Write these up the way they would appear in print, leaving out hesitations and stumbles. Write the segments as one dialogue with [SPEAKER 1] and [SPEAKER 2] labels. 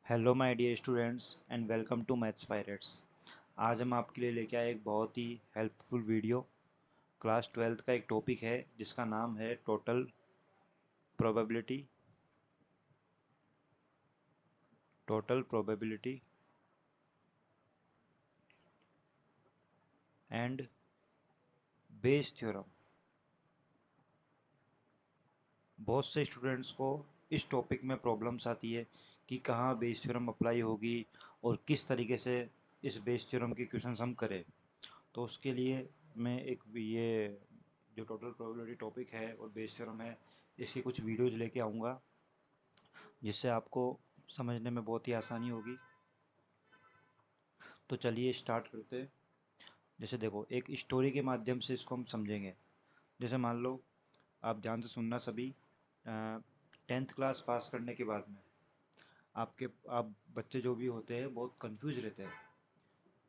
[SPEAKER 1] Hello my dear students and welcome to maths pirates. आज हम आपके लिए लेके आए एक बहुत ही हेल्पफुल वीडियो। क्लास ट्वेल्थ का एक टॉपिक है जिसका नाम है total probability and Bayes theorem. बहुत से स्टूडेंट्स को इस टॉपिक में प्रॉब्लम्स आती है कि कहाँ बेस थ्योरम अप्लाई होगी और किस तरीके से इस बेस थ्योरम के क्वेश्चंस हम करें। तो उसके लिए मैं एक ये जो टोटल प्रोबेबिलिटी टॉपिक है और बेस थ्योरम है, इसकी कुछ वीडियोज़ लेके आऊँगा जिससे आपको समझने में बहुत ही आसानी होगी। तो चलिए स्टार्ट करते हैं। जैसे देखो, एक स्टोरी के माध्यम से इसको हम समझेंगे। जैसे मान लो, आप ध्यान से सुनना सभी। 10th क्लास पास करने के बाद में आप बच्चे जो भी होते हैं बहुत कंफ्यूज रहते हैं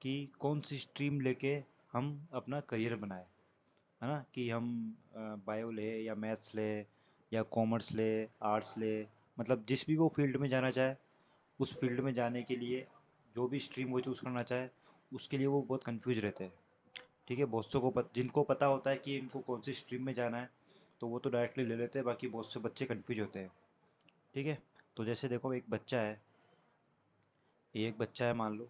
[SPEAKER 1] कि कौन सी स्ट्रीम लेके हम अपना करियर बनाए, है ना। कि हम बायो ले या मैथ्स ले या कॉमर्स ले, आर्ट्स ले, मतलब जिस भी वो फील्ड में जाना चाहे उस फील्ड में जाने के लिए जो भी स्ट्रीम वो चूज़ करना चाहे उसके लिए वो बहुत कंफ्यूज रहते हैं। ठीक है, बहुत से को जिनको पता होता है कि इनको कौन सी स्ट्रीम में जाना है तो वो तो डायरेक्टली ले लेते हैं, बाकी बहुत से बच्चे कंफ्यूज होते हैं। ठीक है, तो जैसे देखो, एक बच्चा है मान लो,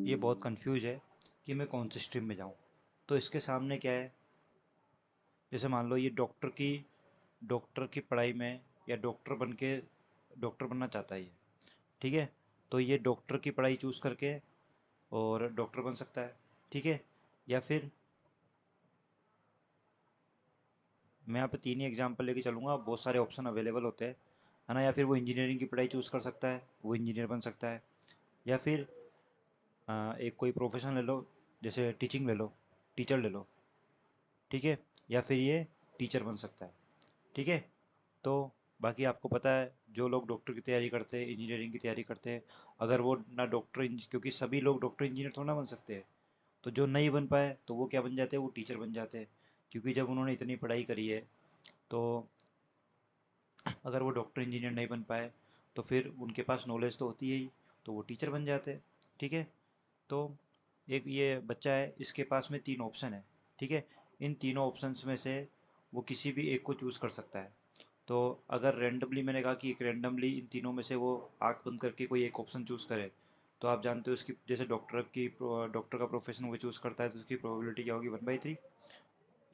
[SPEAKER 1] ये बहुत कंफ्यूज है कि मैं कौन सी स्ट्रीम में जाऊँ। तो इसके सामने क्या है, जैसे मान लो ये डॉक्टर की पढ़ाई में या डॉक्टर बनना चाहता है ये। ठीक है, तो ये डॉक्टर की पढ़ाई चूज़ करके और डॉक्टर बन सकता है। ठीक है, या फिर मैं यहाँ पे तीन ही एग्जांपल लेके चलूँगा, बहुत सारे ऑप्शन अवेलेबल होते हैं, है ना। या फिर वो इंजीनियरिंग की पढ़ाई चूज़ कर सकता है, वो इंजीनियर बन सकता है। या फिर एक कोई प्रोफेशन ले लो, जैसे टीचिंग ले लो, टीचर ले लो। ठीक है, या फिर ये टीचर बन सकता है। ठीक है, तो बाकी आपको पता है जो लोग डॉक्टर की तैयारी करते हैं, इंजीनियरिंग की तैयारी करते हैं, अगर वो ना क्योंकि सभी लोग डॉक्टर इंजीनियर थोड़ा ना बन सकते हैं, तो जो नहीं बन पाए तो वो क्या बन जाते हैं, वो टीचर बन जाते हैं। क्योंकि जब उन्होंने इतनी पढ़ाई करी है तो अगर वो डॉक्टर इंजीनियर नहीं बन पाए तो फिर उनके पास नॉलेज तो होती है ही, तो वो टीचर बन जाते हैं। ठीक है, तो एक ये बच्चा है, इसके पास में तीन ऑप्शन है। ठीक है, इन तीनों ऑप्शंस में से वो किसी भी एक को चूज़ कर सकता है। तो अगर रैंडमली, मैंने कहा कि एक रैंडमली इन तीनों में से वो आँख बंद करके कोई एक ऑप्शन चूज़ करे, तो आप जानते हो उसकी, जैसे डॉक्टर का प्रोफेशन वो चूज़ करता है तो उसकी प्रोबेबिलिटी क्या होगी, 1/3।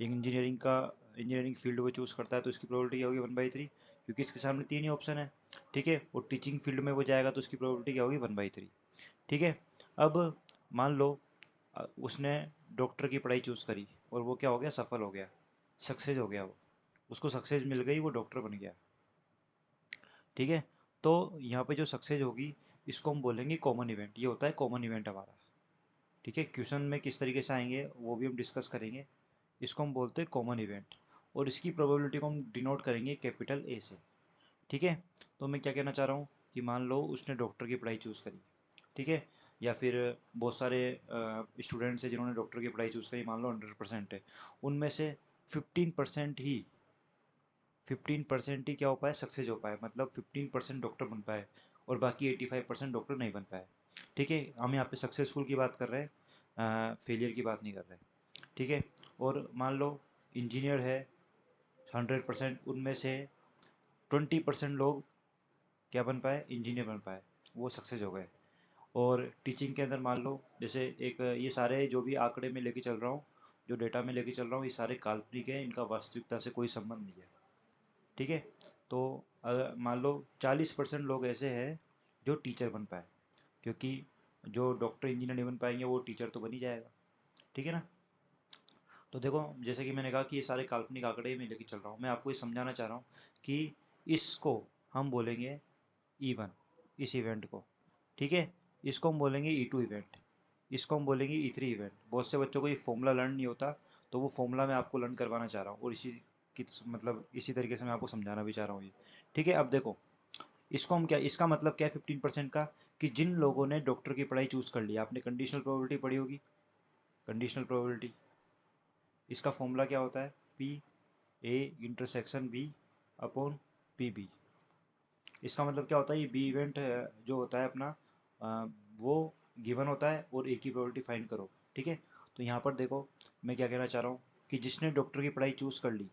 [SPEAKER 1] इंजीनियरिंग फील्ड वो चूज़ करता है तो इसकी प्रोबेबिलिटी क्या होगी, 1/3, क्योंकि इसके सामने तीन ही ऑप्शन है। ठीक है, और टीचिंग फील्ड में वो जाएगा तो उसकी प्रोबेबिलिटी क्या होगी, 1/3। ठीक है, अब मान लो उसने डॉक्टर की पढ़ाई चूज़ करी और वो क्या हो गया, सफल हो गया, सक्सेस हो गया, वो उसको सक्सेस मिल गई, वो डॉक्टर बन गया। ठीक है, तो यहाँ पे जो सक्सेस होगी इसको हम बोलेंगे कॉमन इवेंट। ये होता है कॉमन इवेंट हमारा। ठीक है, क्वेश्चन में किस तरीके से आएंगे वो भी हम डिस्कस करेंगे। इसको हम बोलते हैं कॉमन इवेंट, और इसकी प्रोबेबिलिटी को हम डिनोट करेंगे कैपिटल ए से। ठीक है, तो मैं क्या कहना चाह रहा हूँ कि मान लो उसने डॉक्टर की पढ़ाई चूज़ करी। ठीक है, या फिर बहुत सारे स्टूडेंट्स हैं जिन्होंने डॉक्टर की पढ़ाई चूज़ करी, मान लो 100% है, उनमें से 15% ही क्या हो पाए, सक्सेस हो पाए, मतलब 15% डॉक्टर बन पाए और बाकी 85% डॉक्टर नहीं बन पाए। ठीक है, हम यहाँ पे सक्सेसफुल की बात कर रहे हैं, फेलियर की बात नहीं कर रहे। ठीक है, और मान लो इंजीनियर है 100%, उनमें से 20% लोग क्या बन पाए, इंजीनियर बन पाए, वो सक्सेस हो गए। और टीचिंग के अंदर मान लो, जैसे एक ये सारे जो भी आंकड़े में लेके चल रहा हूँ, जो डेटा में लेके चल रहा हूँ, ये सारे काल्पनिक है, इनका वास्तविकता से कोई संबंध नहीं है। ठीक है, तो अगर मान लो 40% लोग ऐसे हैं जो टीचर बन पाए, क्योंकि जो डॉक्टर इंजीनियर नहीं बन पाएंगे वो टीचर तो बन ही जाएगा। ठीक है ना। तो देखो, जैसे कि मैंने कहा कि ये सारे काल्पनिक आंकड़े में लेके चल रहा हूँ, मैं आपको ये समझाना चाह रहा हूँ कि इसको हम बोलेंगे E1, इस इवेंट को। ठीक है, इसको हम बोलेंगे E2 इवेंट, इसको हम बोलेंगे E3 इवेंट। बहुत से बच्चों को ये फॉर्मूला लर्न नहीं होता, तो वो फॉर्मूला मैं आपको लर्न करवाना चाह रहा हूँ, और इसी तरीके से मैं आपको समझाना भी चाह रहा हूँ ये। ठीक है, अब देखो, इसको हम क्या, इसका मतलब क्या है 15% का, कि जिन लोगों ने डॉक्टर की पढ़ाई चूज़ कर ली, आपने कंडीशनल प्रोबेबिलिटी पढ़ी होगी। कंडीशनल प्रोबेबिलिटी, इसका फॉर्मूला क्या होता है, P A intersection B upon PB। इसका मतलब क्या होता है, ये बी इवेंट जो होता है अपना वो गिवन होता है और ए की प्रोबेबिलिटी फाइंड करो। ठीक है, तो यहाँ पर देखो मैं क्या कहना चाह रहा हूँ कि जिसने डॉक्टर की पढ़ाई चूज़ कर ली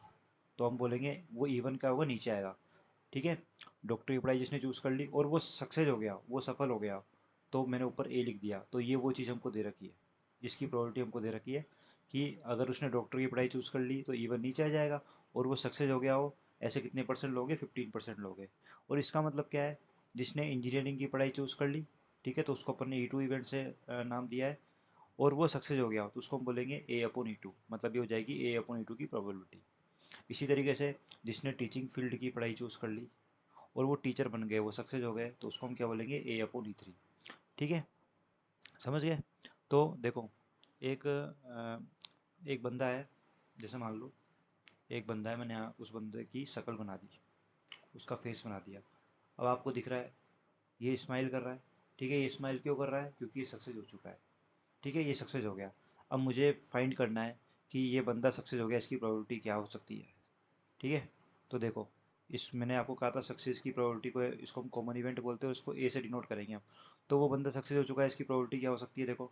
[SPEAKER 1] तो हम बोलेंगे वो इवन क्या होगा, नीचे आएगा। ठीक है, डॉक्टर की पढ़ाई जिसने चूज़ कर ली और वो सक्सेस हो गया, वो सफल हो गया, तो मैंने ऊपर ए लिख दिया। तो ये वो चीज़ हमको दे रखी है, जिसकी प्रोबेबिलिटी हमको दे रखी है कि अगर उसने डॉक्टर की पढ़ाई चूज़ कर ली तो इवन नीचे आ जाएगा, और वो सक्सेस हो गया हो, ऐसे कितने परसेंट लोगे, 15% लोगे। और इसका मतलब क्या है, जिसने इंजीनियरिंग की पढ़ाई चूज़ कर ली, ठीक है, तो उसको अपन ने E2 इवेंट से नाम दिया है, और वो सक्सेस हो गया हो तो उसको हम बोलेंगे A/E2, मतलब ये हो जाएगी A/E2 की प्रोबेबिलिटी। इसी तरीके से जिसने टीचिंग फील्ड की पढ़ाई चूज़ कर ली और वो टीचर बन गए, वो सक्सेस हो गए, तो उसको हम क्या बोलेंगे, A/E3। ठीक है, समझ गए। तो देखो एक एक बंदा है, जैसे मान लो एक बंदा है, मैंने उस बंदे की शक्ल बना दी, उसका फेस बना दिया। अब आपको दिख रहा है ये स्माइल कर रहा है। ठीक है, ये स्माइल क्यों कर रहा है, क्योंकि ये सक्सेस हो चुका है। ठीक है, ये सक्सेस हो गया। अब मुझे फाइंड करना है कि ये बंदा सक्सेस हो गया, इसकी प्रोबेबिलिटी क्या हो सकती है। ठीक है, तो देखो इस मैंने आपको कहा था सक्सेस की प्रोबेबिलिटी को, इसको हम कॉमन इवेंट बोलते हैं, उसको ए से डिनोट करेंगे हम। तो वो बंदा सक्सेस हो चुका है, इसकी प्रोबेबिलिटी क्या हो सकती है, देखो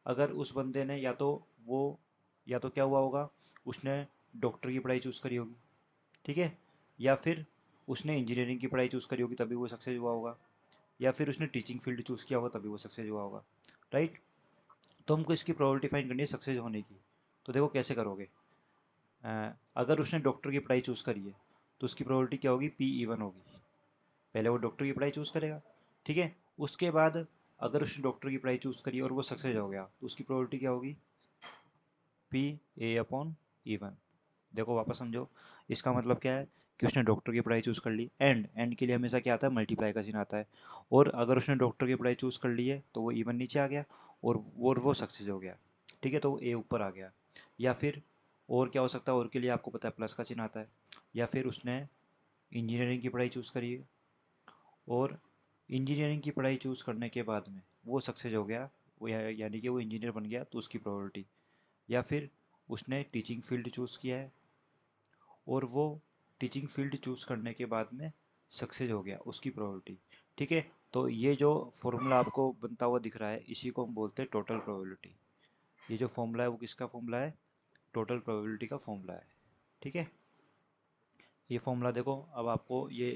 [SPEAKER 1] अगर उस बंदे ने वो या तो क्या हुआ होगा, उसने डॉक्टर की पढ़ाई चूज़ करी होगी। ठीक है, या फिर उसने इंजीनियरिंग की पढ़ाई चूज़ करी होगी तभी वो सक्सेस हुआ होगा, या फिर उसने टीचिंग फील्ड चूज़ किया होगा तभी वो सक्सेस हुआ होगा। राइट, तो हमको इसकी प्रोबेबिलिटी फाइंड करनी है सक्सेस होने की। तो देखो कैसे करोगे। अगर उसने डॉक्टर की पढ़ाई चूज़ करी है तो उसकी प्रोबेबिलिटी क्या होगी, P/E1 होगी। पहले वो डॉक्टर की पढ़ाई चूज़ करेगा। ठीक है, उसके बाद अगर उसने डॉक्टर की पढ़ाई चूज़ करी और वो सक्सेस हो गया तो उसकी प्रोबेबिलिटी क्या होगी, P/A/E1। देखो वापस समझो, इसका मतलब क्या है कि उसने डॉक्टर की पढ़ाई चूज़ कर ली, एंड के लिए हमेशा क्या आता है, मल्टीप्लाई का चिन्ह आता है। और अगर उसने डॉक्टर की पढ़ाई चूज़ कर ली है तो वो इवन नीचे आ गया, और वो सक्सेस हो गया। ठीक है, तो वो ए ऊपर आ गया। या फिर और क्या हो सकता है, और के लिए आपको पता है प्लस का चिन्ह आता है। या फिर उसने इंजीनियरिंग की पढ़ाई चूज़ करी है और इंजीनियरिंग की पढ़ाई चूज़ करने के बाद में वो सक्सेस हो गया, वो यानी कि वो इंजीनियर बन गया, तो उसकी प्रोबेबिलिटी। या फिर उसने टीचिंग फील्ड चूज़ किया है और वो टीचिंग फील्ड चूज़ करने के बाद में सक्सेस हो गया, उसकी प्रोबेबिलिटी। ठीक है, तो ये जो फॉर्मूला आपको बनता हुआ दिख रहा है, इसी को हम बोलते हैं टोटल प्रोबेबिलिटी। ये जो फॉर्मूला है वो किसका फॉर्मूला है, टोटल प्रोबेबिलिटी का फॉर्मूला है। ठीक है, ये फॉर्मूला देखो, अब आपको ये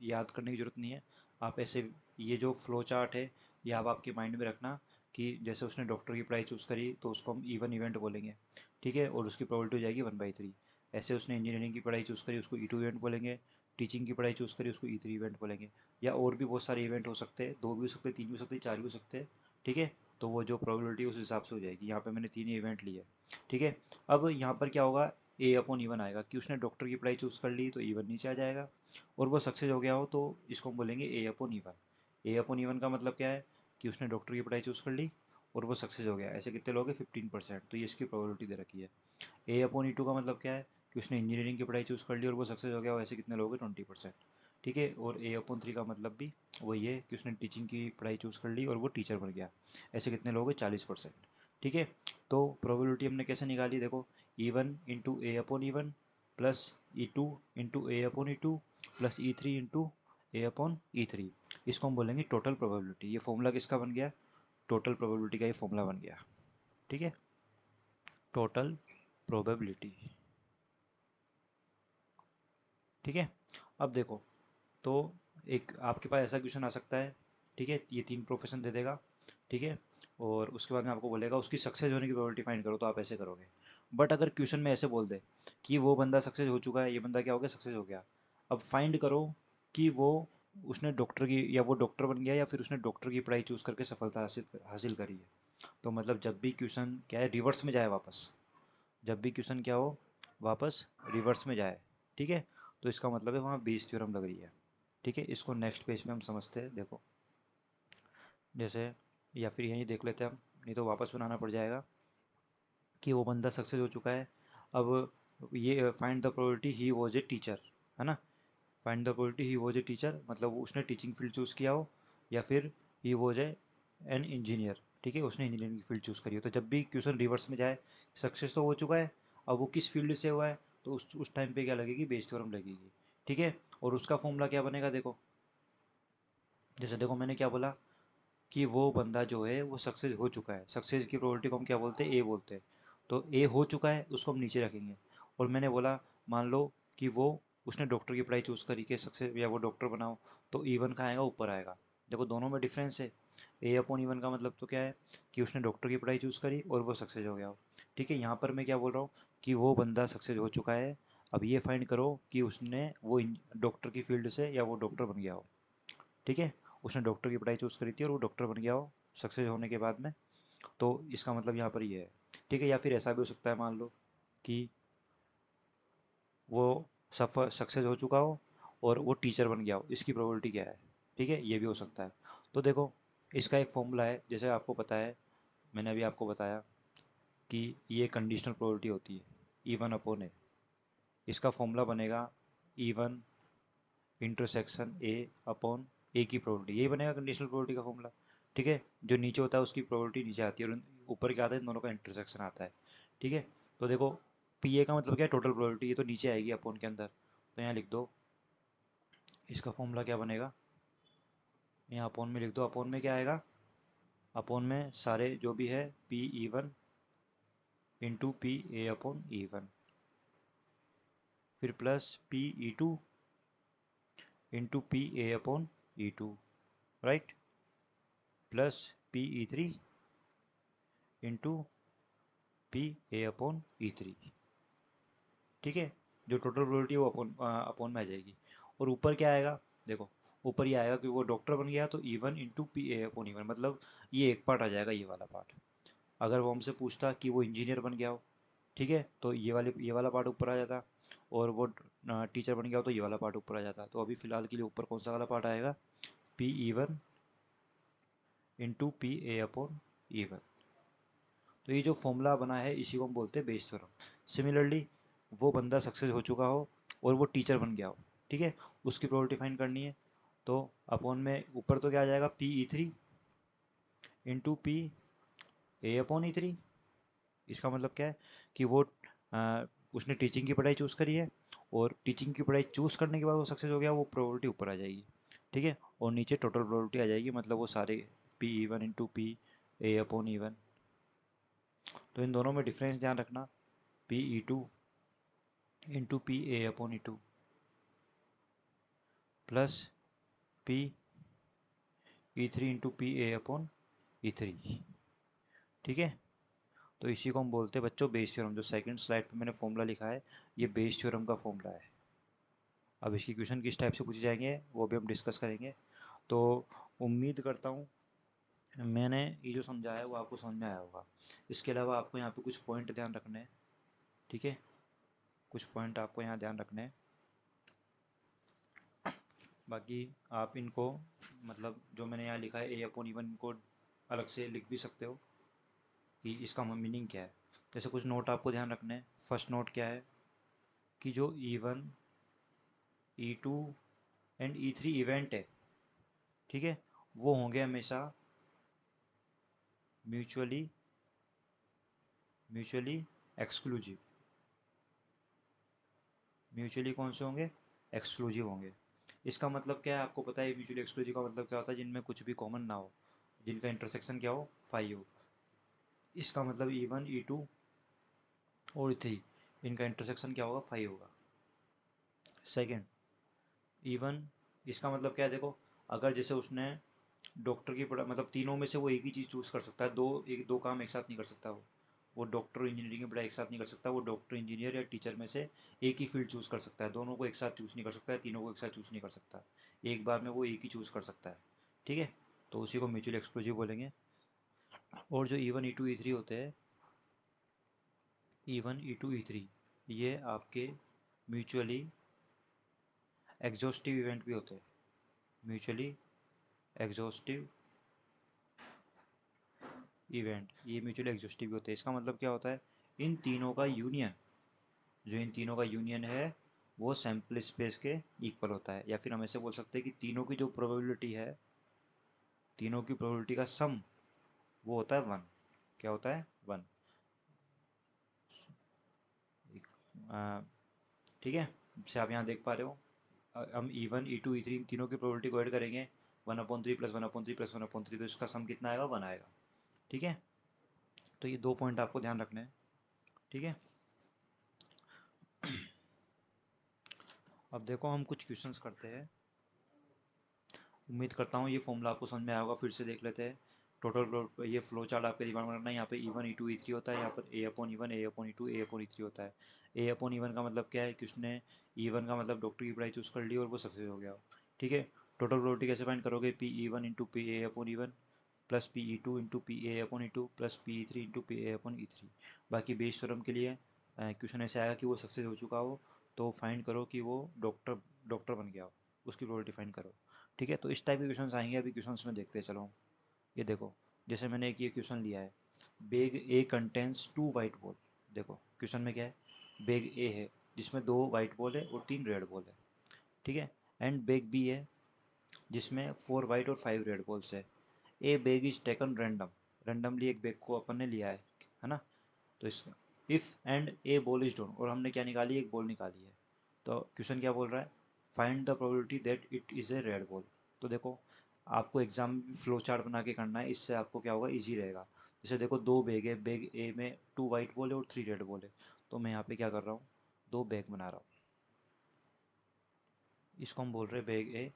[SPEAKER 1] याद करने की ज़रूरत नहीं है। आप ऐसे ये जो फ्लो चार्ट है ये आप आपके माइंड में रखना कि जैसे उसने डॉक्टर की पढ़ाई चूज़ करी तो उसको हम इवन इवेंट बोलेंगे। ठीक है, और उसकी प्रोबेबिलिटी हो जाएगी 1/3। ऐसे उसने इंजीनियरिंग की पढ़ाई चूज़ करी, उसको E2 इवेंट बोलेंगे। टीचिंग की पढ़ाई चूज़ करी, उसको E3 इवेंट बोलेंगे। या और भी बहुत सारे इवेंट हो सकते हैं, 2 भी हो सकते हैं, 3 भी हो सकते हैं, 4 भी हो सकते हैं। ठीक है, तो वो जो प्रोबेबिलिटी उस हिसाब से हो जाएगी। यहाँ पे मैंने 3 ही इवेंट लिए। ठीक है, अब यहाँ पर क्या होगा, A/E1 आएगा कि उसने डॉक्टर की पढ़ाई चूज़ कर ली तो E1 नीचे आ जाएगा, और वो सक्सेस हो गया हो तो इसको हम बोलेंगे A/E1। A/E1 का मतलब क्या है कि उसने डॉक्टर की पढ़ाई चूज़ कर ली और वो सक्सेस हो गया, ऐसे कितने लोग हैं, 15%, तो ये इसकी प्रोबेबिलिटी दे रखी है। A/E2 का मतलब क्या है कि उसने इंजीनियरिंग की पढ़ाई चूज़ कर ली और वो सक्सेस हो गया, और ऐसे कितने लोग हैं, 20%। ठीक है, और A/3 का मतलब भी वही है कि उसने टीचिंग की पढ़ाई चूज़ कर ली और वो टीचर बन गया, ऐसे कितने लोग हैं, 40%। ठीक है, तो प्रोबेबिलिटी हमने कैसे निकाली, देखो E1 × A/E1 plus E2 × A/E2 plus E3 × A/E3। इसको हम बोलेंगे टोटल प्रोबेबिलिटी। ये फॉर्मूला किसका बन गया, टोटल प्रोबेबिलिटी का ये फॉर्मूला बन गया। ठीक है, टोटल प्रोबेबिलिटी। ठीक है, अब देखो, तो एक आपके पास ऐसा क्वेश्चन आ सकता है। ठीक है, ये 3 प्रोफेशन दे देगा। ठीक है, और उसके बाद में आपको बोलेगा उसकी सक्सेस होने की प्रोबेबिलिटी फाइंड करो, तो आप ऐसे करोगे। बट अगर क्वेश्चन में ऐसे बोल दे कि वो बंदा सक्सेस हो चुका है, ये बंदा क्या हो गया, सक्सेस हो गया, अब फाइंड करो कि वो उसने डॉक्टर की, या वो डॉक्टर बन गया, या फिर उसने डॉक्टर की पढ़ाई चूज़ करके सफलता हासिल हासिल करी है। तो मतलब जब भी क्वेश्चन क्या है, रिवर्स में जाए वापस, जब भी क्वेश्चन क्या हो, वापस रिवर्स में जाए। ठीक है, तो इसका मतलब है वहाँ बेस थ्योरम लग रही है। ठीक है, इसको नेक्स्ट पेज में हम समझते हैं। देखो जैसे, या फिर यहीं देख लेते हैं हम, नहीं तो वापस बनाना पड़ जाएगा कि वो बंदा सक्सेस हो चुका है। अब ये find the probability he was a teacher, है ना। Find the probability he was a teacher मतलब उसने टीचिंग फील्ड चूज़ किया हो, या फिर he was A an engineer. ठीक है, उसने इंजीनियरिंग की फील्ड चूज़ करी हो। तो जब भी क्वेश्चन रिवर्स में जाए, सक्सेस तो हो चुका है, अब वो किस फील्ड से हुआ है, तो उस टाइम पे क्या लगेगी, बेस थ्योरम लगेगी। ठीक है। और उसका फॉर्मूला क्या बनेगा देखो, जैसे देखो मैंने क्या बोला कि वो बंदा जो है वो सक्सेस हो चुका है, सक्सेस की प्रोबेबिलिटी को हम क्या बोलते हैं, ए बोलते हैं। तो ए हो चुका है उसको हम नीचे रखेंगे। और मैंने बोला मान लो कि वो उसने डॉक्टर की पढ़ाई चूज़ करी के सक्सेस या वो डॉक्टर बनाओ, तो E1 कहाँ आएगा, ऊपर आएगा। देखो दोनों में डिफरेंस है। A/E1 का मतलब तो क्या है कि उसने डॉक्टर की पढ़ाई चूज़ करी और वो सक्सेस हो गया हो। ठीक है, यहाँ पर मैं क्या बोल रहा हूँ कि वो बंदा सक्सेस हो चुका है। अब ये फाइंड करो कि उसने वो डॉक्टर की फील्ड से या वो डॉक्टर बन गया हो। ठीक है, उसने डॉक्टर की पढ़ाई चूज़ करी थी और वो डॉक्टर बन गया हो सक्सेस होने के बाद में। तो इसका मतलब यहाँ पर ये है। ठीक है, या फिर ऐसा भी हो सकता है मान लो कि वो सफर सक्सेस हो चुका हो और वो टीचर बन गया हो, इसकी प्रोबेबिलिटी क्या है। ठीक है, ये भी हो सकता है। तो देखो इसका एक फॉर्मूला है, जैसे आपको पता है, मैंने अभी आपको बताया कि ये कंडीशनल प्रोबेबिलिटी होती है, E1/A। इसका फॉर्मूला बनेगा E1 इंटरसेक्शन A/A की प्रोबेबिलिटी, यही बनेगा कंडीशनल प्रोबेबिलिटी का फॉर्मूला। ठीक है, जो नीचे होता है उसकी प्रोबेबिलिटी नीचे आती है और ऊपर क्या आता है, इन दोनों का इंटरसेक्शन आता है। ठीक है, तो देखो पी ए का मतलब क्या है, टोटल प्रोबेबिलिटी, ये तो नीचे आएगी अपोन के अंदर, तो यहाँ लिख दो इसका फॉर्मूला क्या बनेगा, यहाँ अपोन में लिख दो। अपोन में क्या आएगा, अपोन में सारे जो भी है P/E1 इंटू PA/E1, फिर plus P/E2 into PA/E2, right, plus P/E3 into PA/E3। ठीक है, जो टोटल प्रोबेबिलिटी है वो अपोन में आ जाएगी। और ऊपर क्या आएगा देखो, ऊपर ये आएगा कि वो डॉक्टर बन गया तो E1 इंटू PA/E1, मतलब ये एक पार्ट आ जाएगा, ये वाला पार्ट। अगर वो हमसे पूछता कि वो इंजीनियर बन गया हो, ठीक है, तो ये वाला पार्ट ऊपर आ जाता। और वो टीचर बन गया हो तो ये वाला पार्ट ऊपर आ जाता। तो अभी फ़िलहाल के लिए ऊपर कौन सा वाला पार्ट आएगा, P/E1 इंटू PA/E1। तो ये जो फॉर्मूला बना है इसी को हम बोलते हैं बेस थ्योरम। सिमिलरली वो बंदा सक्सेस हो चुका हो और वो टीचर बन गया हो, ठीक है, उसकी प्रोबेबिलिटी फाइंड करनी है। तो अपॉन में ऊपर तो क्या आ जाएगा, P/E3 इंटू PA/E3। इसका मतलब क्या है कि वो उसने टीचिंग की पढ़ाई चूज़ करी है और टीचिंग की पढ़ाई चूज़ करने के बाद वो सक्सेस हो गया, वो प्रोबेबिलिटी ऊपर आ जाएगी। ठीक है, और नीचे टोटल प्रोबेबिलिटी आ जाएगी, मतलब वो सारे P/E1 इंटू PA/E1। तो इन दोनों में डिफरेंस ध्यान रखना, P/E2 into PA/E2 plus P/E3 into PA/E3। ठीक है, तो इसी को हम बोलते हैं बच्चों बेस थ्योरम। जो सेकंड स्लाइड पे मैंने फॉर्मूला लिखा है ये बेस थ्योरम का फॉर्मूला है। अब इसकी क्वेश्चन किस टाइप से पूछे जाएंगे वो भी हम डिस्कस करेंगे। तो उम्मीद करता हूँ मैंने ये जो समझाया है वो आपको समझ में आया होगा। इसके अलावा आपको यहाँ पे कुछ पॉइंट ध्यान रखने हैं। ठीक है, कुछ पॉइंट आपको यहाँ ध्यान रखने हैं, बाकी आप इनको मतलब जो मैंने यहाँ लिखा है A/E1 को अलग से लिख भी सकते हो कि इसका मीनिंग क्या है। जैसे कुछ नोट आपको ध्यान रखने हैं। फर्स्ट नोट क्या है कि जो E1 E2 and E3 event है, ठीक है, वो होंगे हमेशा म्यूचुअली म्यूचुअली एक्सक्लूसिव। म्यूचुअली कौन से होंगे, एक्सक्लूसिव होंगे। इसका मतलब क्या है आपको पता है, म्यूचुअली एक्सक्लूसिव का मतलब क्या होता है, जिनमें कुछ भी कॉमन ना हो, जिनका इंटरसेक्शन क्या हो, फाइव हो। इसका मतलब E1 E2 और E3 इनका इंटरसेक्शन क्या होगा, फाइव होगा। सेकेंड, E1 इसका मतलब क्या है देखो, अगर जैसे उसने डॉक्टर की पढ़ा मतलब तीनों में से वो एक ही चीज़ चूज़ कर सकता है, दो काम एक साथ नहीं कर सकता वो डॉक्टर और इंजीनियरिंग की पढ़ाई एक साथ नहीं कर सकता। वो डॉक्टर इंजीनियर या टीचर में से एक ही फील्ड चूज़ कर सकता है, दोनों को एक साथ चूज़ नहीं कर सकता है, तीनों को एक साथ चूज़ नहीं कर सकता। एक बार में वो एक ही चूज़ कर सकता है। ठीक है, तो उसी को म्यूचुअली एक्सक्लूसिव बोलेंगे। और जो E1 E2 E3 होते हैं, E1 E2 E3 ये आपके म्यूचुअली एग्जॉस्टिव इवेंट भी होते हैं। म्यूचुअली एग्जॉस्टिव इवेंट, ये म्यूचुअली एग्जॉस्टिव होते हैं। इसका मतलब क्या होता है, इन तीनों का यूनियन, जो इन तीनों का यूनियन है वो सैम्पल स्पेस के इक्वल होता है। या फिर हम ऐसे बोल सकते हैं कि तीनों की जो प्रोबेबिलिटी है, तीनों की प्रोबेबिलिटी का सम वो होता है वन। क्या होता है, वन। ठीक है, जैसे आप यहाँ देख पा रहे हो हम E1 E2 E3 इन तीनों की प्रोबेबिलिटी को ऐड करेंगे, 1/3 प्लस 1/3 प्लस 1/3, तो इसका सम कितना आएगा, 1 आएगा। ठीक है, तो ये 2 पॉइंट आपको ध्यान रखने हैं। ठीक है, अब देखो हम कुछ क्वेश्चंस करते हैं। उम्मीद करता हूँ ये फॉर्मूला आपको समझ में आया होगा। फिर से देख लेते हैं। टोटल ये फ्लो चार्ट आपके दिमाग में रखना है। यहाँ पे E1 E2 E3 होता है, यहाँ पर A/E1 A/E2 A/E3 होता है। A/E1 का मतलब क्या है कि उसने E1 का मतलब डॉक्टर की पढ़ाई चूज़ कर ली और वो सक्सेस हो गया। ठीक है, टोटल प्रोबेबिलिटी कैसे फाइंड करोगे, PE1 into PA/E1 plus PE2 into PA/E2 plus PE3 into PA/E3। बाकी बेस थ्योरम के लिए क्वेश्चन ऐसे आएगा कि वो सक्सेस हो चुका हो, तो फाइंड करो कि वो डॉक्टर डॉक्टर बन गया हो, उसकी प्रोबेबिलिटी फाइंड करो। ठीक है, तो इस टाइप के क्वेश्चंस आएंगे। अभी क्वेश्चंस में देखते हैं, चलो। ये देखो, जैसे मैंने एक ये क्वेश्चन लिया है, बैग ए कंटेंट्स 2 वाइट बॉल। देखो क्वेश्चन में क्या है, बैग ए है जिसमें 2 वाइट बॉल है और 3 रेड बॉल है। ठीक है, एंड बैग बी है जिसमें 4 वाइट और 5 रेड बॉल्स है। A bag is taken random, randomly एक बैग को अपन ने लिया है ना। तो इसका if and a ball is drawn, और हमने क्या निकाली, एक बॉल निकाली है। तो क्वेश्चन क्या बोल रहा है, find the probability that it is a red ball. तो देखो आपको एग्जाम फ्लो चार्ट बना के करना है, इससे आपको क्या होगा, इजी रहेगा। जैसे देखो 2 बैग है, बैग ए में 2 वाइट बॉल है और 3 रेड बॉल है। तो मैं यहाँ पे क्या कर रहा हूँ, 2 बैग बना रहा हूँ। इसको हम बोल रहे हैं बैग ए,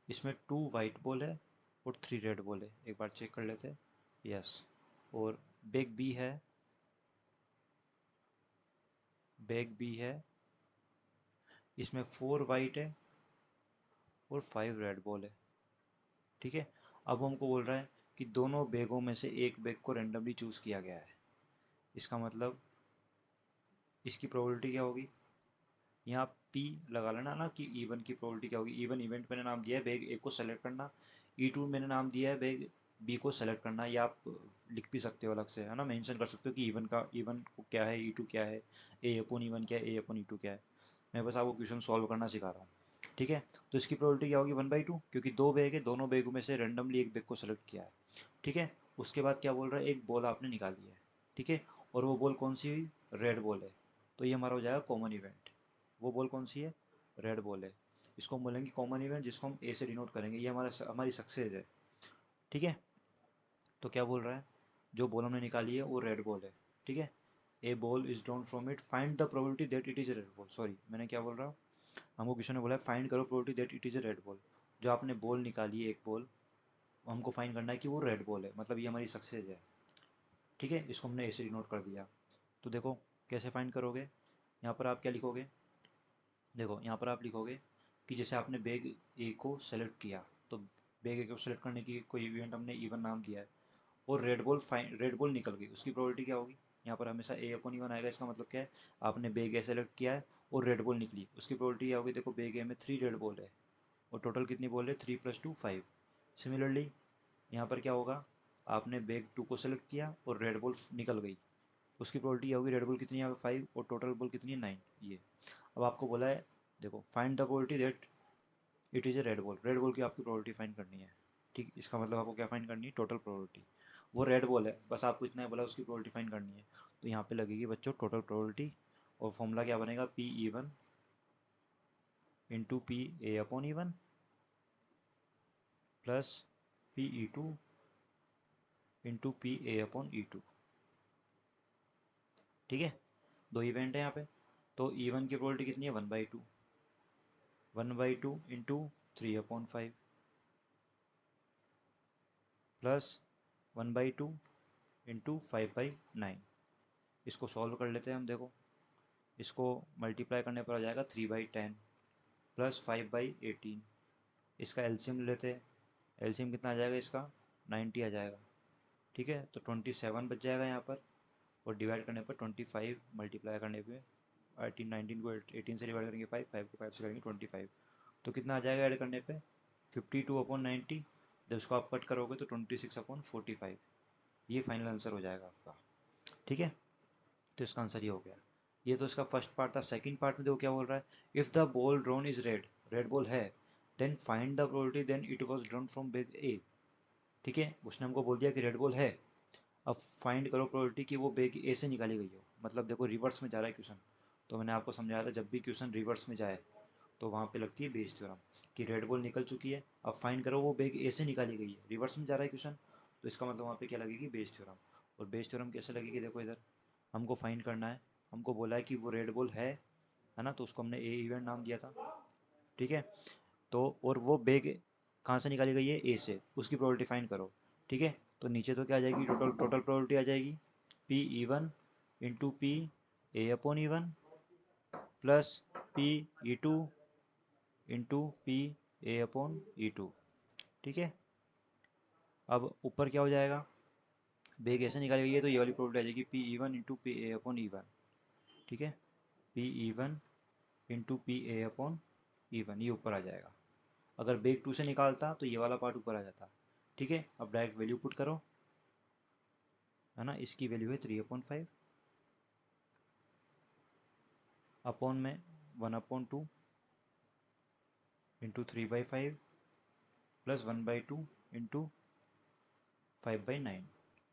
[SPEAKER 1] इसमें 2 वाइट बॉल है और 3 रेड बॉल है। एक बार चेक कर लेते हैं। यस। और बैग बी है, बैग बी है, इसमें 4 वाइट है और 5 रेड बॉल है। ठीक है, अब हमको बोल रहा है कि दोनों बैगों में से एक बैग को रैंडमली चूज़ किया गया है। इसका मतलब इसकी प्रोबेबिलिटी क्या होगी, यहाँ P लगा लेना ना कि E1 की प्रोबेबिलिटी क्या होगी। E1 इवेंट मैंने नाम दिया है, बैग ए को सेलेक्ट करना। E2 मैंने नाम दिया है, बैग बी को सेलेक्ट करना। या आप लिख भी सकते हो अलग से, है ना, मेंशन कर सकते हो कि E1 को क्या है, E2 क्या है, A/E1 क्या है, A/E2 क्या है। मैं बस आपको क्वेश्चन सॉल्व करना सिखा रहा हूँ। ठीक है, तो इसकी प्रोबेबिलिटी क्या होगी, 1/2, क्योंकि 2 बैग है, दोनों बैगों में से रेंडमली एक बैग को सेलेक्ट किया है। ठीक है, उसके बाद क्या बोल रहा है, एक बॉल आपने निकाली है। ठीक है, और वो बॉल कौन सी हुई, रेड बॉल है। तो ये हमारा हो जाएगा कॉमन इवेंट। वो बॉल कौन सी है, रेड बॉल है। इसको हम बोलेंगे कॉमन इवेंट, जिसको हम ए से डिनोट करेंगे। ये हमारी सक्सेस है। ठीक है, तो क्या बोल रहा है, जो बॉल हमने निकाली है वो रेड बॉल है। ठीक है, a ball is drawn from it, find the probability that it is a red ball. Sorry, मैंने क्या बोल रहा हूँ, हमको क्वेश्चन ने बोला है फाइंड करो probability that it is a red ball. जो आपने बॉल निकाली है एक बॉल, हमको फाइंड करना है कि वो रेड बॉल है, मतलब ये हमारी सक्सेस है। ठीक है, इसको हमने ऐसे डिनोट कर दिया। तो देखो कैसे फाइंड करोगे, यहाँ पर आप क्या लिखोगे, देखो यहाँ पर आप लिखोगे कि जैसे आपने बैग ए को सेलेक्ट किया, तो बैग ए को सेलेक्ट करने की कोई इवेंट हमने E1 नाम दिया है, और रेड बॉल निकल गई, उसकी प्रोबेबिलिटी क्या होगी। यहाँ पर हमेशा A/E1 आएगा। इसका मतलब क्या है, आपने बैग ए सेलेक्ट किया है और रेड बॉल निकली, उसकी प्रोबेबिलिटी क्या होगी। देखो बैग ए में 3 रेड बॉल है और टोटल कितनी बॉल है, 3 + 2 5। सिमिलरली यहाँ पर क्या होगा, आपने बैग 2 को सेलेक्ट किया और रेड बॉल निकल गई, उसकी प्रोबेबिलिटी होगी, रेड बॉल कितनी है, यहाँ पे 5 और टोटल बॉल कितनी है, 9। ये अब आपको बोला है, देखो find the probability that it is a red ball. Red ball की आपकी प्रोबेबिलिटी फाइंड करनी है। ठीक, इसका मतलब आपको क्या फाइंड करनी है, टोटल प्रोबेबिलिटी। वो रेड बॉल है, बस आपको इतना ही बोला, उसकी प्रोबेबिलिटी फाइंड करनी है। तो यहाँ पे लगेगी बच्चों टोटल प्रोबेबिलिटी, और फॉर्मूला क्या बनेगा, PE1 into PA/E1 plus PE2 into PA/E2। ठीक है, 2 इवेंट है यहाँ पे। तो E1 की प्रोबेबिलिटी कितनी है, 1/2, 1/2 इंटू 3/5 प्लस 1/2 इंटू 5/9। इसको सॉल्व कर लेते हैं हम। देखो इसको मल्टीप्लाई करने पर आ जाएगा 3/10 प्लस 5/18। इसका एलसीएम लेते हैं, एलसीएम कितना आ जाएगा इसका, 90 आ जाएगा। ठीक है, तो 27 बच जाएगा यहाँ पर, और डिवाइड करने पर 25, मल्टीप्लाई करने पे 18 19 को 18 से डिवाइड करेंगे 5, 5 को 5 से करेंगे 25। तो कितना आ जाएगा ऐड करने पे, 52/90। जब इसको आप कट करोगे तो 26/45। ये फाइनल आंसर हो जाएगा आपका। ठीक है, तो इसका आंसर ये हो गया। ये तो इसका फर्स्ट पार्ट था। सेकंड पार्ट में देखो क्या बोल रहा है, if the ball drawn is red, red ball है, then find the probability then it was drawn from bag A. ठीक है, उसने हमको बोल दिया कि रेड बॉल है। अब फाइंड करो प्रोबेबिलिटी कि वो बैग ए से निकाली गई हो। मतलब देखो रिवर्स में जा रहा है क्वेश्चन, तो मैंने आपको समझाया था जब भी क्वेश्चन रिवर्स में जाए तो वहाँ पे लगती है बेस थ्योरम कि रेड बॉल निकल चुकी है। अब फाइंड करो वो बेग ए से निकाली गई है, रिवर्स में जा रहा है क्वेश्चन, तो इसका मतलब वहाँ पे क्या लगेगी, बेस थ्योरम। और बेस थ्योरम कैसे लगेगी, देखो इधर हमको फाइंड करना है, हमको बोला है कि वो रेड बॉल है ना, तो उसको हमने ए इवेंट नाम दिया था, ठीक है। तो और वो बेग कहाँ से निकाली गई है, ए से, उसकी प्रोबेबिलिटी फाइंड करो, ठीक है। तो नीचे तो क्या आ जाएगी, टोटल टोटल प्रोबेबिलिटी आ जाएगी P E1 into P A upon E1 plus P E2 into P A upon E2, ठीक है। अब ऊपर क्या हो जाएगा, बेग ऐसे निकाली गई है तो ये वाली प्रोबेबिलिटी आ जाएगी P E one into P A upon E one, ठीक है। P E one into P A upon E one, ये ऊपर आ जाएगा। अगर बेग टू से निकालता तो ये वाला पार्ट ऊपर आ जाता, ठीक है। अब डायरेक्ट वैल्यू पुट करो, है ना, इसकी वैल्यू है 3/5 अपॉन में 1/2 इंटू 3/5 प्लस 1/2 इंटू 5/9,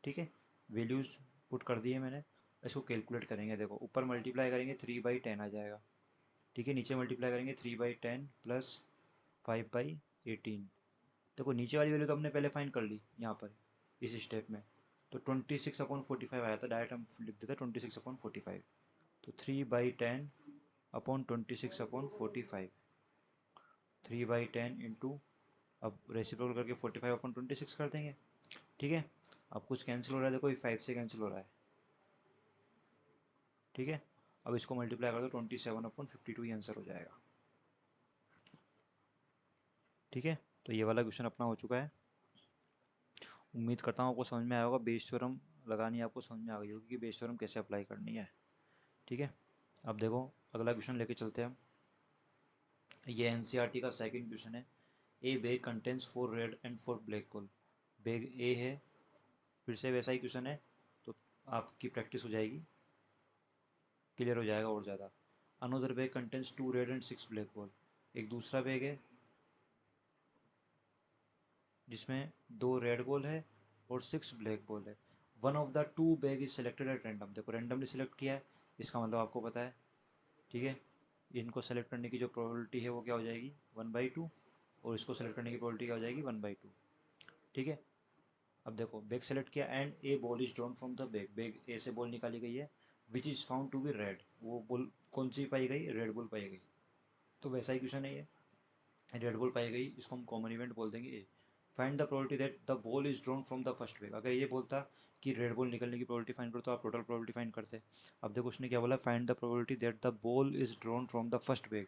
[SPEAKER 1] ठीक है। वैल्यूज़ पुट कर दिए मैंने। इसको कैलकुलेट करेंगे, देखो ऊपर मल्टीप्लाई करेंगे 3/10 आ जाएगा, ठीक है। नीचे मल्टीप्लाई करेंगे 3/10 प्लस 5/18। देखो नीचे वाली वैल्यू तो हमने पहले फाइंड कर ली यहाँ पर इस स्टेप में, तो 26/45 आया था, डायरेक्ट हम लिख देते 26/45। तो 3/10 अपॉन 26/45, 3/10 इंटू, अब रेसिप्रोकल करके 45/26 कर देंगे, ठीक है। अब कुछ कैंसिल हो रहा है, देखो ये 5 से कैंसिल हो रहा है, ठीक है। अब इसको मल्टीप्लाई कर दो 27/52, ये आंसर हो जाएगा, ठीक है। तो ये वाला क्वेश्चन अपना हो चुका है। उम्मीद करता हूँ आपको समझ में आया होगा, बेस थ्योरम लगानी आपको समझ में आ गई होगी कि बेस थ्योरम कैसे अप्लाई करनी है, ठीक है। अब देखो अगला क्वेश्चन लेके चलते हैं हम। ये एनसीईआरटी का सेकंड क्वेश्चन है। A bag contains 4 red and 4 black ball. Bag A है, फिर से वैसा ही क्वेश्चन है, तो आपकी प्रैक्टिस हो जाएगी, क्लियर हो जाएगा और ज़्यादा। Another bag contains 2 red and 6 black hole. एक दूसरा बैग है जिसमें 2 रेड बॉल है और 6 ब्लैक बॉल है। One of the two bag is selected at random. देखो रैंडमली सिलेक्ट किया है, इसका मतलब आपको पता है, ठीक है। इनको सेलेक्ट करने की जो प्रोबेबिलिटी है वो क्या हो जाएगी, 1/2, और इसको सेलेक्ट करने की प्रोबेबिलिटी क्या हो जाएगी, 1/2, ठीक है। अब देखो बैग सेलेक्ट किया and a ball is drawn from the bag, bag A से बॉल निकाली गई है, which is found to be red. वो बॉल कौन सी पाई गई, रेड बॉल पाई गई। तो वैसा ही क्वेश्चन है ये, रेड बॉल पाई गई, इसको हम कॉमन इवेंट बोल देंगे A. Find the probability that the ball is drawn from the first bag. अगर ये बोलता कि रेड बॉल निकलने की प्रोबेबिलिटी फाइंड करो तो आप टोटल प्रोबेबिलिटी फाइंड करते। अब देखो उसने क्या बोला, find the probability that the ball is drawn from the first bag.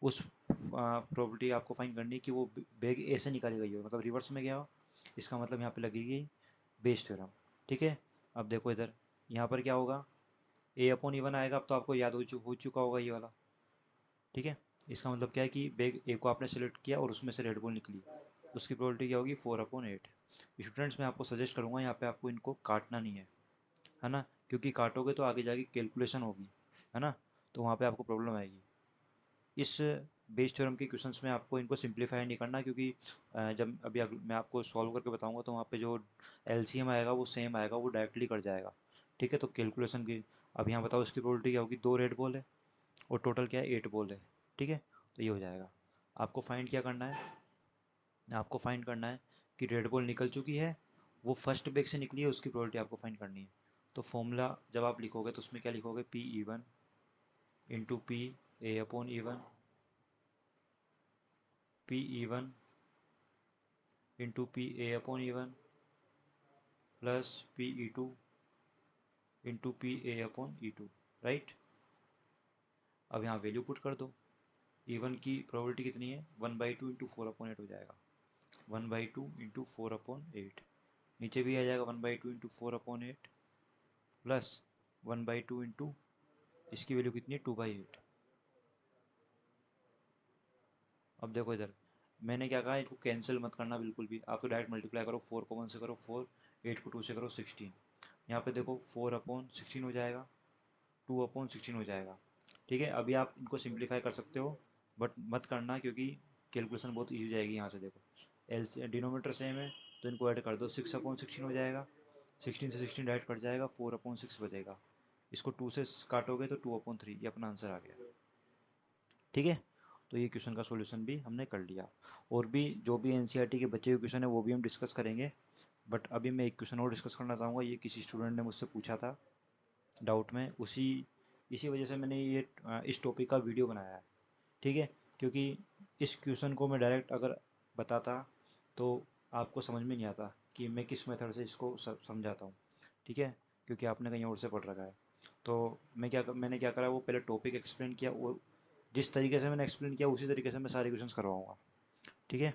[SPEAKER 1] उस प्रोबेबिलिटी आपको फाइंड करनी है कि वो बैग ए से निकाली गई हो, मतलब रिवर्स में गया हो। इसका मतलब यहाँ पे लगेगी बेस थ्योरम, ठीक है। अब देखो इधर यहाँ पर क्या होगा, ए अपॉन ई वन आएगा, अब तो आपको याद हो चुका होगा ये वाला, ठीक है। इसका मतलब क्या है कि बैग ए को आपने सेलेक्ट किया और उसमें से रेड बॉल निकली, उसकी प्रोबेबिलिटी क्या होगी, 4/8। स्टूडेंट्स मैं आपको सजेस्ट करूँगा यहाँ पे आपको इनको काटना नहीं है ना, क्योंकि काटोगे तो आगे जाके कैलकुलेशन होगी, है ना, तो वहाँ पे आपको प्रॉब्लम आएगी। इस बेस थ्योरम के क्वेश्चंस में आपको इनको सिंप्लीफाई नहीं करना, क्योंकि जब अभी मैं आपको सॉल्व करके बताऊंगा तो वहाँ पे जो एलसीएम आएगा वो सेम आएगा, वो डायरेक्टली कर जाएगा, ठीक है। तो कैलकुलेशन की, अब यहाँ बताओ इसकी प्रोबेबिलिटी क्या होगी, 2 रेड बॉल है और टोटल क्या है, 8 बॉल है, ठीक है। तो ये हो जाएगा। आपको फाइंड क्या करना है, आपको फाइंड करना है कि रेड बॉल निकल चुकी है, वो फर्स्ट बैग से निकली है, उसकी प्रोबेबिलिटी आपको फाइंड करनी है। तो फॉर्मूला जब आप लिखोगे तो उसमें क्या लिखोगे, P E one into P A upon E one, P E one into P A upon E one plus P E two into P A upon E two, right. अब यहाँ वैल्यू पुट कर दो। E one की probability कितनी है, 1/2 into 4/8 हो जाएगा, 1/2 into 4/8। नीचे भी आ जाएगा 1/2 इंटू 4/8 प्लस 1/2 इंटू, इसकी वैल्यू कितनी है, 2/8। अब देखो इधर मैंने क्या कहा, इसको कैंसिल मत करना बिल्कुल भी, आप तो डायरेक्ट मल्टीप्लाई करो, 4 को 1 से करो 4, 8 को 2 से करो 16। यहाँ पे देखो 4/16 हो जाएगा, 2/16 हो जाएगा, ठीक है। अभी आप इनको सिंप्लीफाई कर सकते हो, बट मत करना क्योंकि कैलकुलेशन बहुत ईजी हो जाएगी यहाँ से। देखो एल से डिनोमीटर सेम है तो इनको ऐड कर दो, 6/16 हो जाएगा, 16 से 16 डायरेक्ट कट जाएगा, 4/6 बचेगा। इसको 2 से काटोगे तो 2/3, ये अपना आंसर आ गया, ठीक है। तो ये क्वेश्चन का सॉल्यूशन भी हमने कर लिया। और भी जो भी एनसीईआरटी के बच्चे के क्वेश्चन है वो भी हम डिस्कस करेंगे, बट अभी मैं एक क्वेश्चन और डिस्कस करना चाहूँगा। ये किसी स्टूडेंट ने मुझसे पूछा था डाउट में, उसी इसी वजह से मैंने ये इस टॉपिक का वीडियो बनाया है। ठीक है, क्योंकि इस क्वेश्चन को मैं डायरेक्ट अगर बताता तो आपको समझ में नहीं आता कि मैं किस मेथड से इसको समझाता हूँ। ठीक है, क्योंकि आपने कहीं और से पढ़ रखा है। तो मैंने क्या करा, वो पहले टॉपिक एक्सप्लेन किया, और जिस तरीके से मैंने एक्सप्लेन किया उसी तरीके से मैं सारे क्वेश्चंस करवाऊँगा। ठीक है,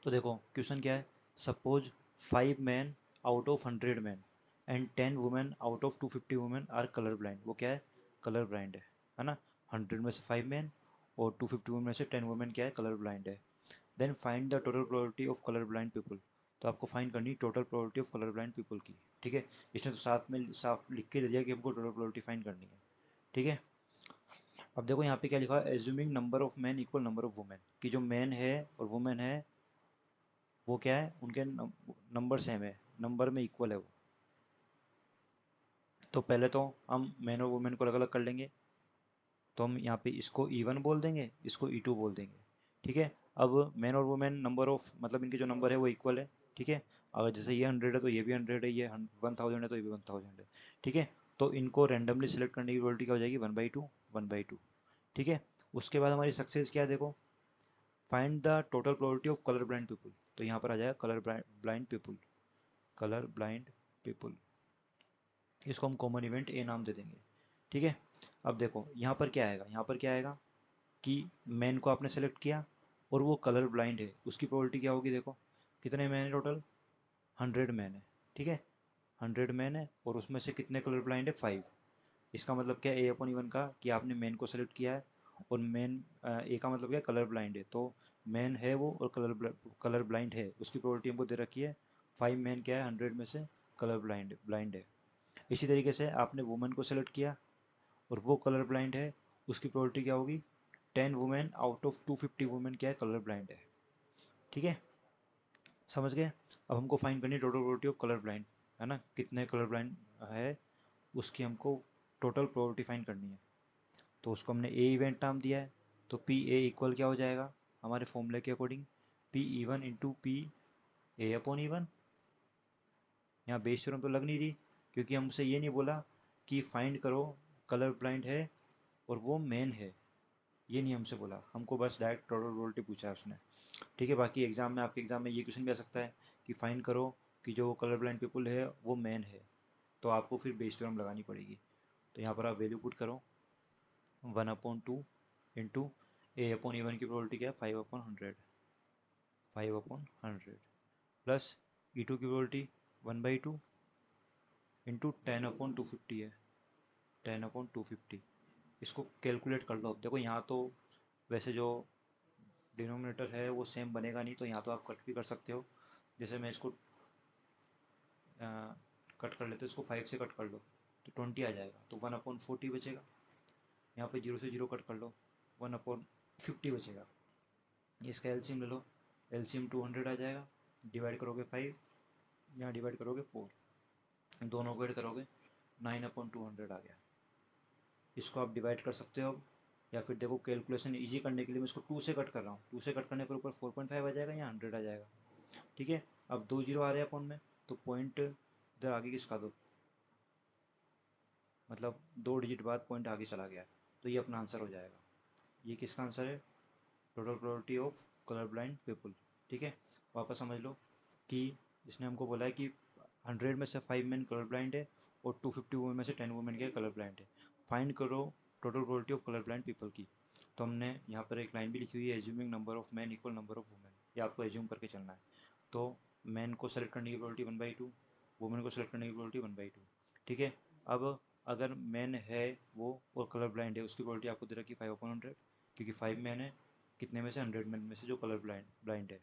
[SPEAKER 1] तो देखो क्वेश्चन क्या है। Suppose 5 man out of 100 man and 10 women out of 250 women are colour blind. वो क्या है, कलर ब्लाइंड है ना। 100 में से 5 मैन और 250 में से 10 वुमेन क्या है, कलर ब्लाइंड है। Then find the total probability of colour blind people. तो आपको फाइंड करनी total probability of colour blind people की। ठीक है, इसने तो साथ में साफ लिख के दे दिया कि हमको टोटल प्रोबेबिलिटी फाइंड करनी है। ठीक है, अब देखो यहाँ पे क्या लिखा है, assuming number of man equal number of women, कि जो मैन है और वुमेन है वो क्या है, उनके नंबर सेम है, नंबर में इक्वल है वो। तो पहले तो हम मैन और वुमेन को अलग अलग कर लेंगे। तो हम यहाँ पे इसको E1 बोल देंगे, इसको E2 बोल देंगे। ठीक है, अब मैन और वुमेन नंबर ऑफ, मतलब इनके जो नंबर है वो इक्वल है। ठीक है, अगर जैसे ये 100 है तो ये भी 100 है, ये 1000 है तो ये भी 1000 है। ठीक है, तो इनको रैंडमली सेलेक्ट करने की प्रोबेबिलिटी क्या हो जाएगी, 1/2 1/2। ठीक है, उसके बाद हमारी सक्सेस क्या है, देखो find the total probability of colour blind people. तो यहाँ पर आ जाएगा colour blind people, colour blind people. इसको हम कॉमन इवेंट ए नाम दे देंगे। ठीक है, अब देखो यहाँ पर क्या आएगा, यहाँ पर क्या आएगा कि मैन को आपने सेलेक्ट किया और वो कलर ब्लाइंड है, उसकी प्रोबेबिलिटी क्या होगी, देखो कितने मैन है टोटल, 100 मैन है। ठीक है, 100 मैन है और उसमें से कितने कलर ब्लाइंड है, 5। इसका मतलब क्या है, A/E1 का, कि आपने मैन को सेलेक्ट किया है और मैन ए का मतलब क्या है, कलर ब्लाइंड है। तो मैन है वो और कलर ब्लाइंड है, उसकी प्रोबेबिलिटी हमको दे रखी है 5 मैन क्या है, 100 में से कलर ब्लाइंड है। इसी तरीके से आपने वुमेन को सेलेक्ट किया और वो कलर ब्लाइंड है, उसकी प्रोबेबिलिटी क्या होगी, 10 वुमेन आउट ऑफ 250 वुमेन क्या है, कलर ब्लाइंड है। ठीक है, समझ गए। अब हमको फाइंड करनी है total probability of colour blind, है ना, कितने कलर ब्लाइंड है उसकी हमको टोटल प्रोबेबिलिटी फाइंड करनी है। तो उसको हमने ए इवेंट नाम दिया है। तो पी ए इक्वल क्या हो जाएगा हमारे फॉर्मूले के according, P/E1 into P A/E1। यहाँ बेस थ्योरम तो लग नहीं रही, क्योंकि हमसे ये नहीं बोला कि फाइंड करो कलर ब्लाइंड है और वो मेन है, ये नहीं हमसे बोला, हमको बस डायरेक्ट टोटल प्रोबेबिलिटी पूछा है उसने। ठीक है, बाकी एग्जाम में, आपके एग्जाम में ये क्वेश्चन भी आ सकता है कि फाइंड करो कि जो कलर ब्लाइंड पीपल है वो मेन है, तो आपको फिर बेस थ्योरम लगानी पड़ेगी। तो यहाँ पर आप वैल्यू पुट करो, 1/2 इंटू A/E1 की प्रोबेबिलिटी क्या है, 5/100, 5/100 प्लस E2 की प्रोबेबिलिटी 1/2 इंटू 10/250 है, 10/250। इसको कैलकुलेट कर लो। देखो यहाँ तो वैसे जो डिनोमिनेटर है वो सेम बनेगा नहीं, तो यहाँ तो आप कट भी कर सकते हो। जैसे मैं इसको कट कर लेते, इसको 5 से कट कर लो तो 20 आ जाएगा, तो 1/40 बचेगा। यहाँ पे 0 से 0 कट कर लो, 1/50 बचेगा। इसका एलसीएम ले लो, एलसीएम 200 आ जाएगा, डिवाइड करोगे 5, यहाँ डिवाइड करोगे 4, दोनों को ऐड करोगे 9/200 आ गया। इसको आप डिवाइड कर सकते हो, या फिर देखो कैलकुलेशन इजी करने के लिए मैं इसको 2 से कट कर रहा हूँ, 2 से कट करने पर ऊपर 4.5 आ जाएगा, या 100 आ जाएगा। ठीक है, अब 2 जीरो आ रहे हैं अपन में, तो पॉइंट इधर आगे किसका दो, मतलब 2 डिजिट बाद पॉइंट आगे चला गया, तो ये अपना आंसर हो जाएगा। ये किसका आंसर है, total probability of colour blind people. ठीक है, वापस समझ लो कि इसने हमको बोला है कि 100 में से 5 मैन कलर ब्लाइंड है और 250 वुमेन में से 10 वुमेन के कलर ब्लाइंड है। फाइंड करो total probability of colour blind people की। तो हमने यहाँ पर एक लाइन भी लिखी हुई है, assuming number of man equal number of women, ये आपको एज्यूम करके चलना है। तो मैन को सेलेक्ट करने की प्रोबेबिलिटी 1/2, वुमेन को सेलेक्ट करने की प्रोबेबिलिटी 1/2। ठीक है, अब अगर मैन है वो और कलर ब्लाइंड है, उसकी प्रोबेबिलिटी आपको दे रखी है 5/100, क्योंकि 5 मैन है कितने में से, 100 मैन में से जो कलर ब्लाइंड है।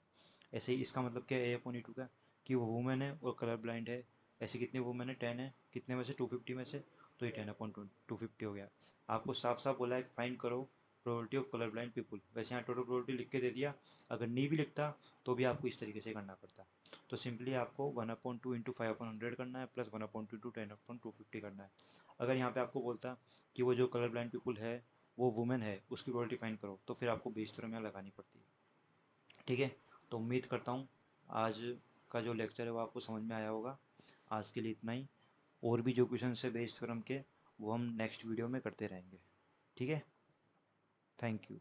[SPEAKER 1] ऐसे ही इसका मतलब क्या है A/E2 का, कि वो वुमेन है और कलर ब्लाइंड है। ऐसे कितने वुमेन है, 10 है, कितने में से, 250 में से, तो ये 10/250 हो गया। आपको साफ साफ बोला है कि फाइंड करो probability of colour blind people. वैसे यहाँ टोटल प्रोबेबिलिटी लिख के दे दिया, अगर नहीं भी लिखता तो भी आपको इस तरीके से करना पड़ता। तो सिंपली आपको 1/2 इंटू 5/100 करना है, प्लस 1/2 इंटू 10/250 करना है। अगर यहाँ पे आपको बोलता कि वो जो कलर ब्लाइंड पीपल है वो वुमेन है उसकी प्रोबेबिलिटी फाइंड करो, तो फिर आपको बेस थ्योरम यहाँ लगानी पड़ती है। ठीक है, तो उम्मीद करता हूँ आज का जो लेक्चर है वो आपको समझ में आया होगा। आज के लिए इतना ही। और भी जो क्वेश्चन है बेस थ्योरम के वो हम नेक्स्ट वीडियो में करते रहेंगे। ठीक है, थैंक यू।